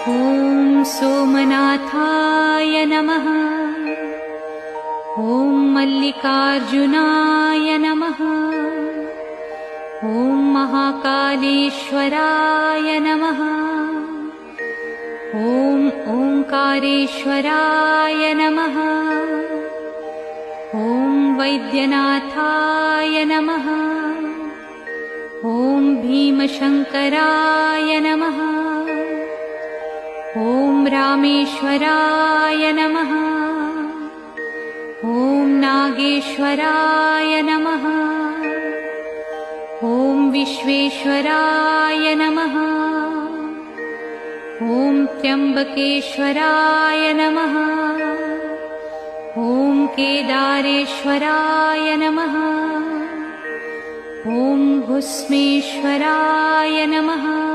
ॐ सोमनाथाय नमः। ॐ मल्लिकार्जुनाय नमः। ॐ महाकालेश्वराय नमः। ॐ ओंकारेश्वराय नमः। ॐ वैद्यनाथाय नमः। ॐ भीमशंकराय नमः। ॐ रामेश्वराय नमः। ॐ नागेश्वराय नमः। ॐ विश्वेश्वराय नमः। ॐ त्र्यंबकेश्वराय नमः। ॐ केदारेश्वराय नमः। ॐ भुस्मेश्वराय नमः।